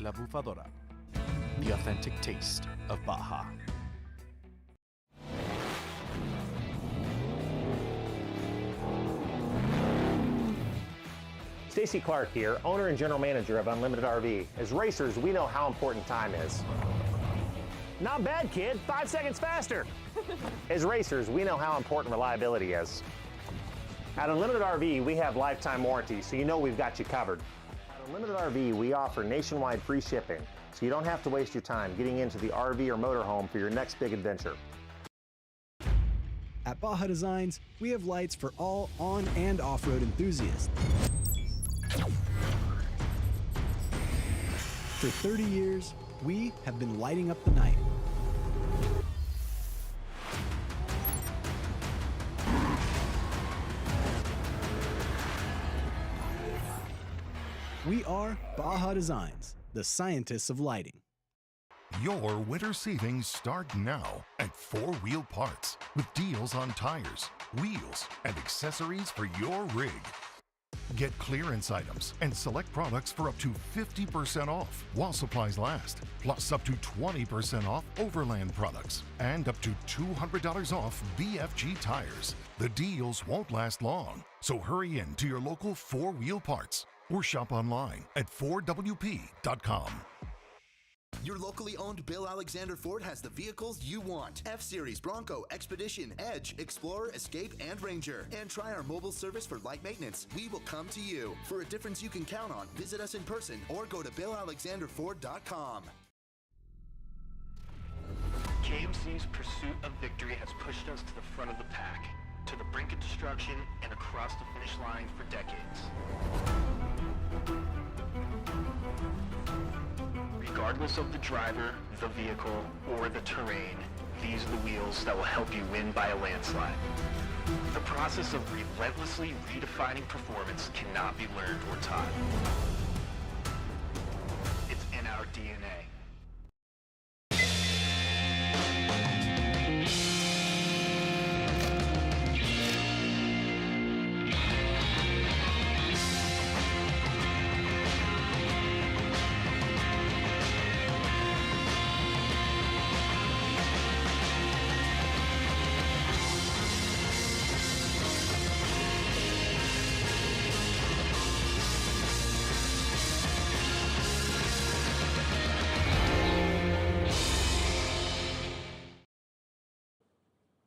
La Bufadora, the authentic taste of Baja. Stacy Clark here, owner and general manager of Unlimited RV. As racers, we know how important time is. Not bad, kid. 5 seconds faster. As racers, we know how important reliability is. At Unlimited RV, we have lifetime warranty, so you know we've got you covered. At Unlimited RV, we offer nationwide free shipping, so you don't have to waste your time getting into the RV or motorhome for your next big adventure. At Baja Designs, we have lights for all on- and off-road enthusiasts. For 30 years, we have been lighting up the night. We are Baja Designs, the scientists of lighting. Your winter savings start now at 4 Wheel Parts with deals on tires, wheels, and accessories for your rig. Get clearance items and select products for up to 50% off while supplies last, plus up to 20% off Overland products and up to $200 off BFG tires. The deals won't last long, so hurry in to your local 4 Wheel Parts or shop online at 4WP.com. Your locally owned Bill Alexander Ford has the vehicles you want. F-Series, Bronco, Expedition, Edge, Explorer, Escape, and Ranger. And try our mobile service for light maintenance. We will come to you. For a difference you can count on, visit us in person or go to BillAlexanderFord.com. KMC's pursuit of victory has pushed us to the front of the pack, to the brink of destruction, and across the finish line for decades. Regardless of the driver, the vehicle, or the terrain, these are the wheels that will help you win by a landslide. The process of relentlessly redefining performance cannot be learned or taught. It's in our DNA.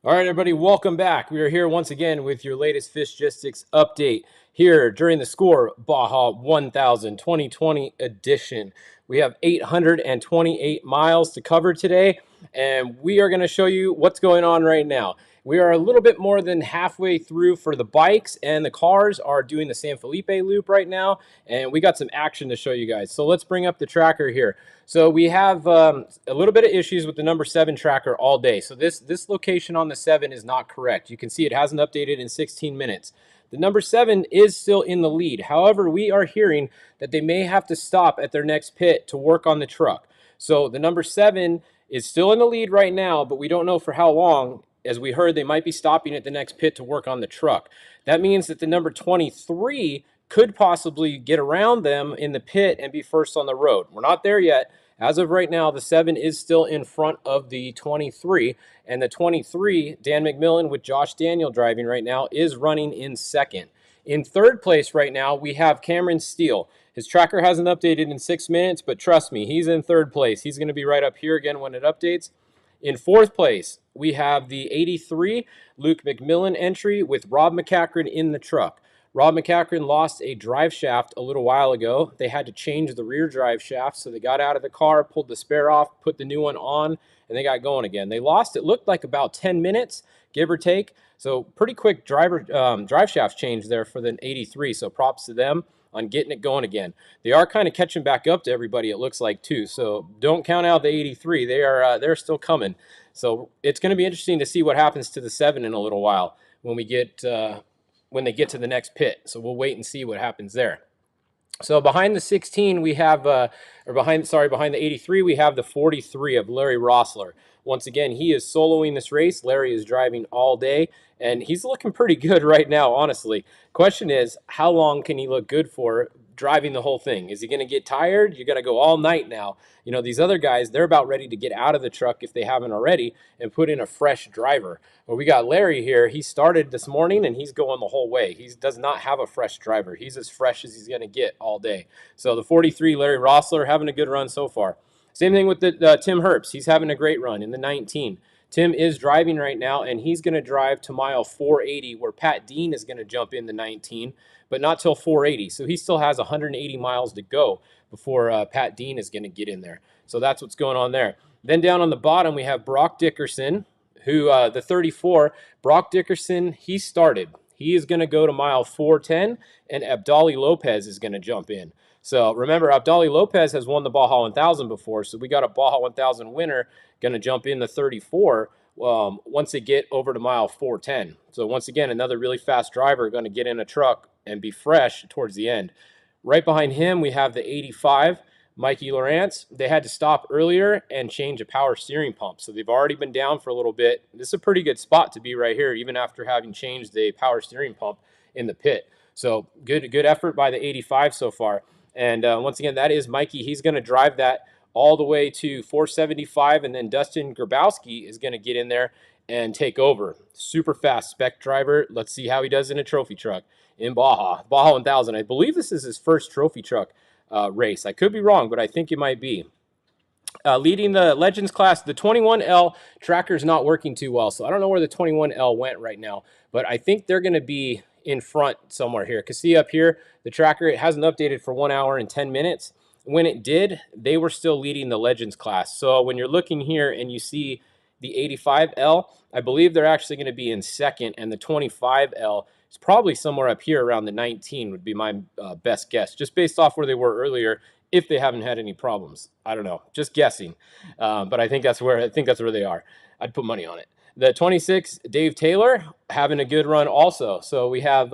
All right, everybody, welcome back. We are here once again with your latest Fishgistics update here during the Score Baja 1000 2020 edition. We have 828 miles to cover today, and we are going to show you what's going on right now. We are a little bit more than halfway through for the bikes, and the cars are doing the San Felipe loop right now, and we got some action to show you guys. So let's bring up the tracker here. So we have a little bit of issues with the number 7 tracker all day. So this location on the 7 is not correct. You can see it hasn't updated in 16 minutes. The number 7 is still in the lead. However, we are hearing that they may have to stop at their next pit to work on the truck. So the number 7 is still in the lead right now, but we don't know for how long. As we heard, they might be stopping at the next pit to work on the truck. That means that the number 23 could possibly get around them in the pit and be first on the road. We're not there yet. As of right now, the 7 is still in front of the 23, and the 23, Dan McMillan with Josh Daniel driving right now, is running in second. In third place right now, we have Cameron Steele. His tracker hasn't updated in 6 minutes, but trust me, he's in third place. He's going to be right up here again when it updates. In fourth place, we have the 83 Luke McMillan entry with Rob McCachran in the truck. Rob McCachran lost a drive shaft a little while ago. They had to change the rear drive shaft, so they got out of the car, pulled the spare off, put the new one on, and they got going again. They lost, it looked like about 10 minutes, give or take. So pretty quick drive shaft change there for the 83, so props to them on getting it going again. They are kind of catching back up to everybody, it looks like, too. So don't count out the 83. They're still coming. So it's going to be interesting to see what happens to the 7 in a little while when we get when they get to the next pit. So we'll wait and see what happens there. So behind the 16, we have, behind the 83, we have the 43 of Larry Rossler. Once again, he is soloing this race. Larry is driving all day, and he's looking pretty good right now, honestly. Question is, how long can he look good for driving the whole thing. Is he going to get tired? You got to go all night now. You know, these other guys, they're about ready to get out of the truck if they haven't already and put in a fresh driver. But we got Larry here. He started this morning and he's going the whole way. He does not have a fresh driver. He's as fresh as he's going to get all day. So the 43, Larry Rossler, having a good run so far. Same thing with the Tim Herbst. He's having a great run in the 19. Tim is driving right now, and he's going to drive to mile 480, where Pat Dean is going to jump in the 19, but not till 480. So he still has 180 miles to go before Pat Dean is going to get in there. So that's what's going on there. Then down on the bottom, we have Brock Dickerson, who the 34. Brock Dickerson, he started. He is going to go to mile 410, and Abdali Lopez is going to jump in. So remember, Abdali Lopez has won the Baja 1000 before, so we got a Baja 1000 winner going to jump in the 34 once they get over to mile 410. So once again, another really fast driver going to get in a truck and be fresh towards the end. Right behind him, we have the 85, Mikey Lawrence. They had to stop earlier and change a power steering pump, so they've already been down for a little bit. This is a pretty good spot to be right here, even after having changed the power steering pump in the pit. So good effort by the 85 so far. And once again, that is Mikey. He's going to drive that all the way to 475, and then Dustin Grabowski is going to get in there and take over. Super fast spec driver. Let's see how he does in a trophy truck in Baja 1000. I believe this is his first trophy truck race. I could be wrong, but I think it might be. Leading the Legends class, the 21L tracker is not working too well, so I don't know where the 21L went right now, but I think they're going to be in front somewhere here. Because see up here, the tracker, it hasn't updated for 1 hour and 10 minutes. When it did, they were still leading the Legends class. So when you're looking here and you see the 85L, I believe they're actually going to be in second, and the 25L is probably somewhere up here around the 19 would be my best guess, just based off where they were earlier, if they haven't had any problems. I don't know, just guessing, but I think that's where they are. I'd put money on it. The 26, Dave Taylor, having a good run also. So we have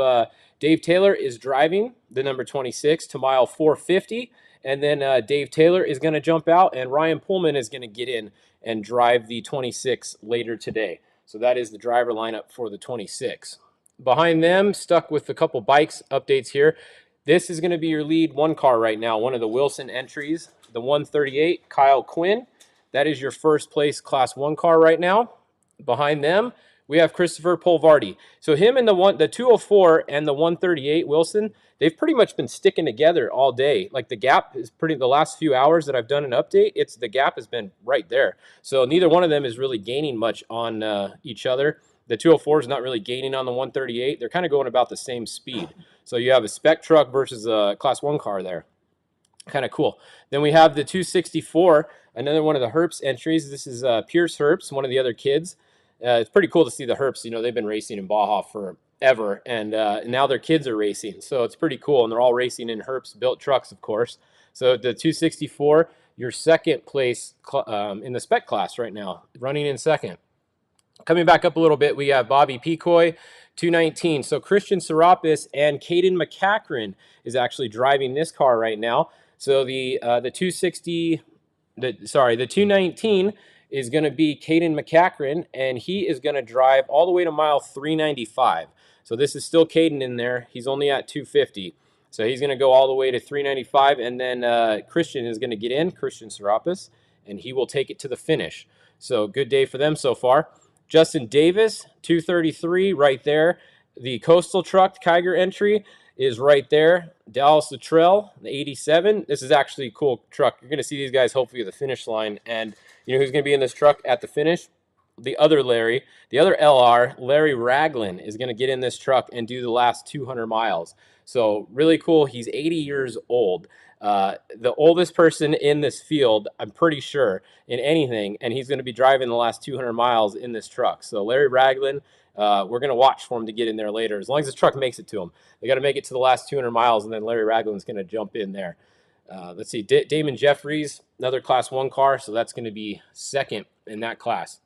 Dave Taylor is driving the number 26 to mile 450. And then Dave Taylor is going to jump out, and Ryan Pullman is going to get in and drive the 26 later today. So that is the driver lineup for the 26. Behind them, stuck with a couple bikes updates here. This is going to be your lead one car right now, one of the Wilson entries, the 138, Kyle Quinn. That is your first place Class 1 car right now. Behind them, we have Christopher Polvardi. So him and the 204 and the 138 Wilson, they've pretty much been sticking together all day. Like the gap is the last few hours that I've done an update, the gap has been right there. So neither one of them is really gaining much on each other. The 204 is not really gaining on the 138. They're kind of going about the same speed. So you have a spec truck versus a Class 1 car there. Kind of cool. Then we have the 264, another one of the Herbst entries. This is Pierce Herbst, one of the other kids. It's pretty cool to see the Herbsts. You know, they've been racing in Baja forever, and now their kids are racing. So it's pretty cool, and they're all racing in Herbst-built trucks, of course. So the 264, your second place in the spec class right now, running in second. Coming back up a little bit, we have Bobby Picoy, 219. So Christian Serapis and Caden McCachran is actually driving this car right now. So the 219 is going to be Caden McCachran, and he is going to drive all the way to mile 395. So this is still Caden in there. He's only at 250. So he's going to go all the way to 395, and then Christian is going to get in, Christian Serapis, and he will take it to the finish. So good day for them so far. Justin Davis, 233 right there. The Coastal Truck Kiger entry is right there. Dallas Luttrell, the 87. This is actually a cool truck. You're going to see these guys hopefully at the finish line. And you know who's going to be in this truck at the finish? The other Larry, the other LR, Larry Ragland, is going to get in this truck and do the last 200 miles. So really cool. He's 80 years old. The oldest person in this field, I'm pretty sure, in anything, and he's going to be driving the last 200 miles in this truck. So Larry Ragland, we're going to watch for him to get in there later. As long as this truck makes it to him. They got to make it to the last 200 miles, and then Larry Ragland's going to jump in there. Let's see, Damon Jeffries, another Class 1 car, so that's going to be second in that class.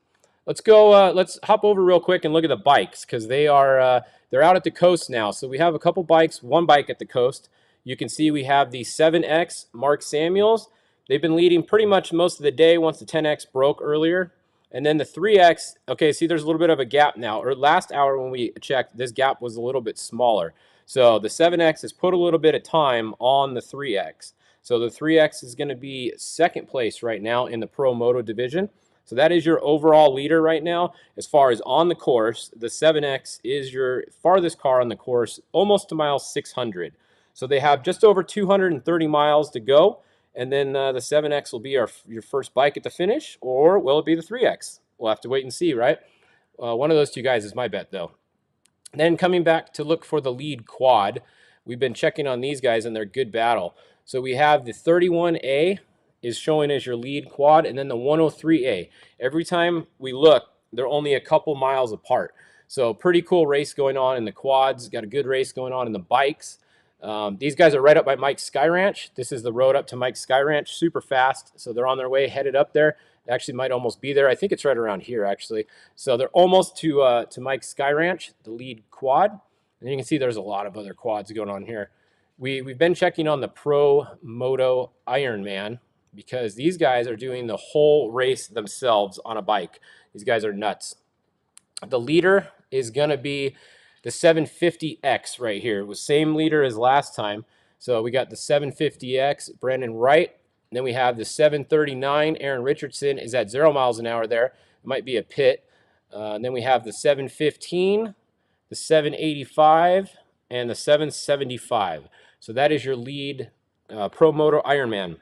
Let's go. Let's hop over real quick and look at the bikes, because they're out at the coast now. So we have a couple bikes, one bike at the coast. You can see we have the 7X Mark Samuels. They've been leading pretty much most of the day once the 10X broke earlier. And then the 3X, okay, see there's a little bit of a gap now. Or last hour when we checked, this gap was a little bit smaller. So the 7X has put a little bit of time on the 3X. So the 3X is going to be second place right now in the Pro Moto division. So that is your overall leader right now. As far as on the course, the 7X is your farthest car on the course, almost to mile 600. So they have just over 230 miles to go. And then the 7X will be your first bike at the finish, or will it be the 3X? We'll have to wait and see, right? One of those two guys is my bet, though. Then coming back to look for the lead quad, we've been checking on these guys and their good battle. So we have the 31A is showing as your lead quad, and then the 103A. Every time we look, they're only a couple miles apart. So pretty cool race going on in the quads. Got a good race going on in the bikes. These guys are right up by Mike's Sky Ranch. This is the road up to Mike's Sky Ranch, super fast. So they're on their way, headed up there. They actually might almost be there. I think it's right around here, actually. So they're almost to Mike's Sky Ranch, the lead quad. And you can see there's a lot of other quads going on here. We've been checking on the Pro Moto Ironman because these guys are doing the whole race themselves on a bike. These guys are nuts. The leader is going to be the 750X right here. It was same leader as last time. So we got the 750X, Brandon Wright. And then we have the 739, Aaron Richardson is at 0 miles an hour there. It might be a pit. And then we have the 715, the 785, and the 775. So that is your lead Pro Moto Ironman.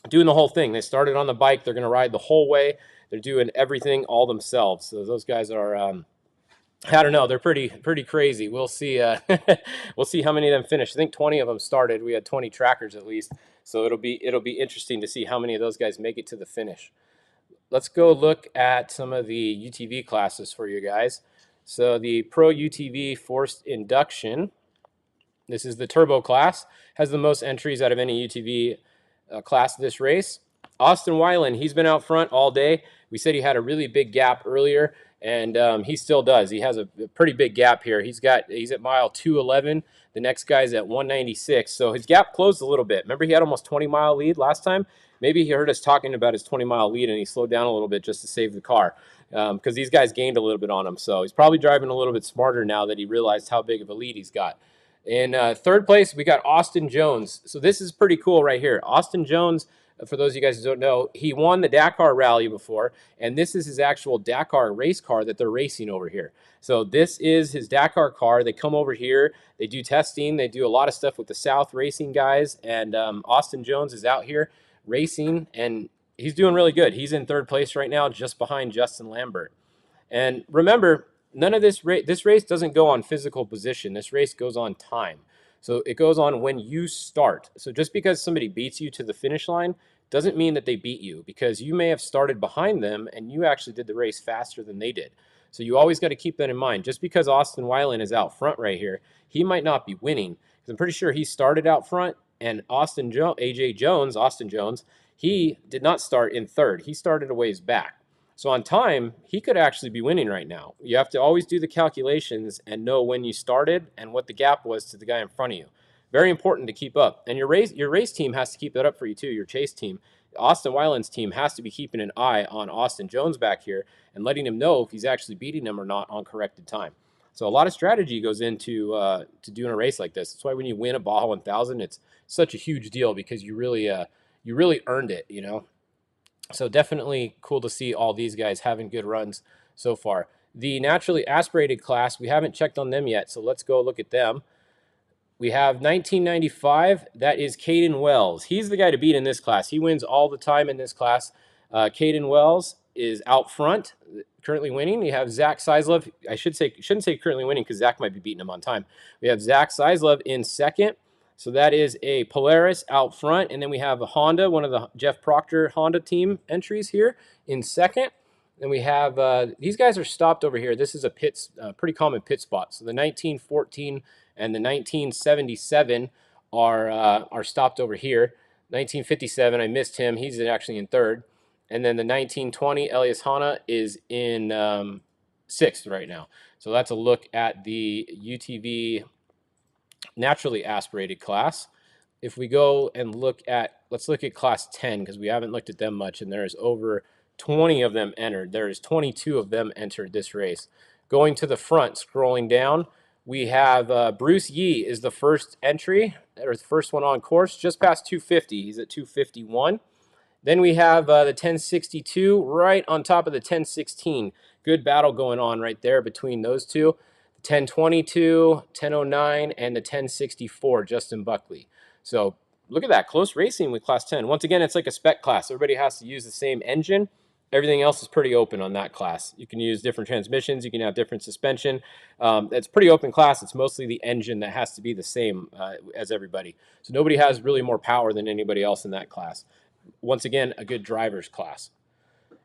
Doing the whole thing. They started on the bike. They're going to ride the whole way. They're doing everything all themselves. So those guys are, I don't know, they're pretty crazy. We'll see. We'll see how many of them finish. I think 20 of them started. We had 20 trackers at least. So it'll be interesting to see how many of those guys make it to the finish. Let's go look at some of the UTV classes for you guys. So the Pro UTV Forced Induction. This is the turbo class. Has the most entries out of any UTV class of this race. Austin Weiland, he's been out front all day. We said he had a really big gap earlier, and he still does. He has a pretty big gap here. He's at mile 211. The next guy's at 196. So his gap closed a little bit. Remember, he had almost 20-mile lead last time? Maybe he heard us talking about his 20-mile lead, and he slowed down a little bit just to save the car because these guys gained a little bit on him. So he's probably driving a little bit smarter now that he realized how big of a lead he's got. In third place, we got Austin Jones. So this is pretty cool right here. Austin Jones, for those of you guys who don't know, he won the Dakar Rally before, and this is his actual Dakar race car that they're racing over here. So this is his Dakar car. They come over here, they do testing, they do a lot of stuff with the South Racing guys, and Austin Jones is out here racing, and he's doing really good. He's in third place right now, just behind Justin Lambert. And remember, none of this race doesn't go on physical position. This race goes on time. So it goes on when you start. So just because somebody beats you to the finish line doesn't mean that they beat you, because you may have started behind them and you actually did the race faster than they did. So you always got to keep that in mind. Just because Austin Weiland is out front right here, he might not be winning. Because I'm pretty sure he started out front, and Austin Jones, he did not start in third. He started a ways back. So on time, he could actually be winning right now. You have to always do the calculations and know when you started and what the gap was to the guy in front of you. Very important to keep up. And your race team has to keep that up for you too, your chase team. Austin Weiland's team has to be keeping an eye on Austin Jones back here and letting him know if he's actually beating him or not on corrected time. So a lot of strategy goes into to doing a race like this. That's why when you win a Baja 1000, it's such a huge deal, because you really earned it, you know. So definitely cool to see all these guys having good runs so far. The naturally aspirated class, we haven't checked on them yet, so let's go look at them. We have 1995. That is Caden Wells. He's the guy to beat in this class. He wins all the time in this class. Caden Wells is out front, currently winning. You have Zach Seislov. Shouldn't say currently winning, because Zach might be beating him on time. We have Zach Seislov in second. So that is a Polaris out front. And then we have a Honda, one of the Jeff Proctor Honda team entries here in second. Then we have, these guys are stopped over here. This is a pretty common pit spot. So the 1914 and the 1977 are stopped over here. 1957, I missed him. He's actually in third. And then the 1920, Elias Hanna, is in sixth right now. So that's a look at the UTV naturally aspirated class. If we go and let's look at class 10, because we haven't looked at them much, and there's over 20 of them entered. There's 22 of them entered this race. Going to the front, scrolling down, We have Bruce Yee is the first entry, or the first one on course, just past 250. He's at 251. Then we have the 1062 right on top of the 1016. Good battle going on right there between those two. 1022, 1009, and the 1064, Justin Buckley. So look at that, close racing with Class 10. Once again, it's like a spec class. Everybody has to use the same engine. Everything else is pretty open on that class. You can use different transmissions. You can have different suspension. It's pretty open class. It's mostly the engine that has to be the same as everybody. So nobody has really more power than anybody else in that class. Once again, a good driver's class.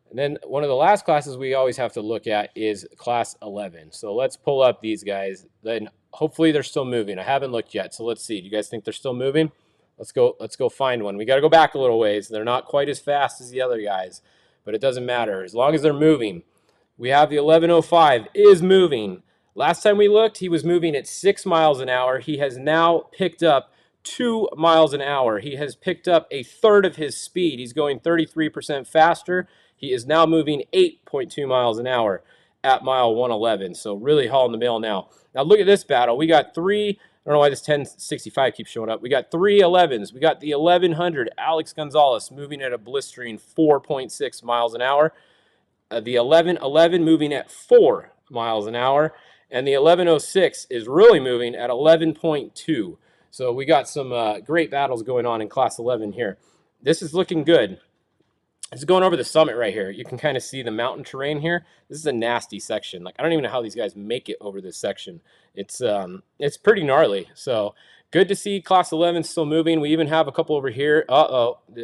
And then one of the last classes we always have to look at is Class 11. So let's pull up these guys. Then hopefully they're still moving. I haven't looked yet, so let's see. Do you guys think they're still moving? Let's go find one. We got to go back a little ways. They're not quite as fast as the other guys, but it doesn't matter. As long as they're moving. We have the 1105 is moving. Last time we looked, he was moving at 6 miles an hour. He has now picked up 2 miles an hour. He has picked up a third of his speed. He's going 33% faster. He is now moving 8.2 miles an hour at mile 111. So really hauling the mail now. Now look at this battle. We got three, I don't know why this 1065 keeps showing up. We got 3 11s. We got the 1100, Alex Gonzalez, moving at a blistering 4.6 miles an hour. The 1111 moving at 4 miles an hour. And the 1106 is really moving at 11.2. So we got some great battles going on in Class 11 here. This is looking good. It's going over the summit right here. You can kind of see the mountain terrain here. This is a nasty section. Like, I don't even know how these guys make it over this section. It's pretty gnarly. So good to see Class 11 still moving. We even have a couple over here.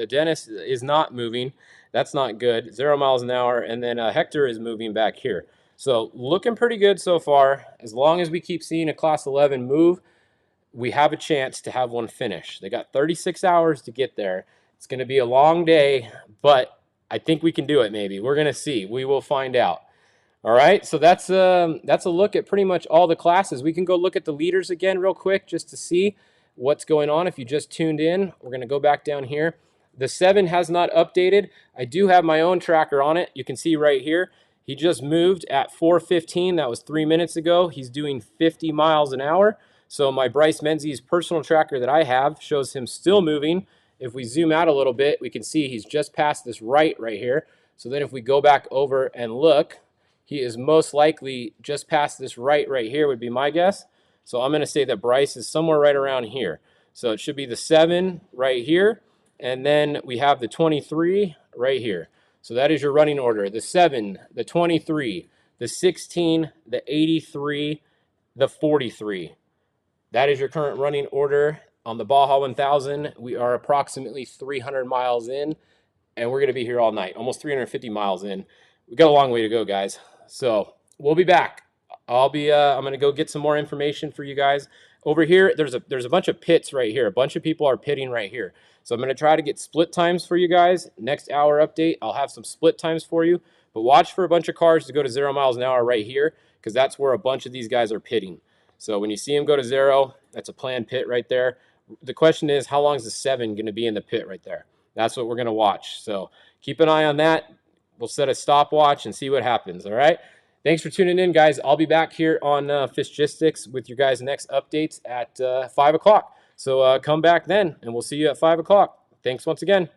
Dennis is not moving. That's not good. 0 miles an hour. And then Hector is moving back here. So looking pretty good so far. As long as we keep seeing a Class 11 move, we have a chance to have one finish. They got 36 hours to get there. It's going to be a long day, but I think we can do it maybe. We're going to see. We will find out. All right, so that's a look at pretty much all the classes. We can go look at the leaders again real quick just to see what's going on. If you just tuned in, we're going to go back down here. The 7 has not updated. I do have my own tracker on it. You can see right here. He just moved at 4:15. That was 3 minutes ago. He's doing 50 miles an hour. So my Bryce Menzies personal tracker that I have shows him still moving. If we zoom out a little bit, we can see he's just past this right here. So then if we go back over and look, he is most likely just past this right here would be my guess. So I'm going to say that Bryce is somewhere right around here. So it should be the 7 right here. And then we have the 23 right here. So that is your running order. The 7, the 23, the 16, the 83, the 43. That is your current running order. On the Baja 1000, we are approximately 300 miles in, and we're going to be here all night, almost 350 miles in. We got a long way to go, guys. So we'll be back. I'm going to go get some more information for you guys. Over here, there's a bunch of pits right here. A bunch of people are pitting right here. So I'm going to try to get split times for you guys. Next hour update, I'll have some split times for you. But watch for a bunch of cars to go to 0 miles an hour right here, because that's where a bunch of these guys are pitting. So when you see them go to 0, that's a planned pit right there. The question is, how long is the 7 going to be in the pit right there? That's what we're going to watch. So keep an eye on that. We'll set a stopwatch and see what happens, all right? Thanks for tuning in, guys. I'll be back here on Fishgistics with your guys' next updates at 5 o'clock. So come back then, and we'll see you at 5 o'clock. Thanks once again.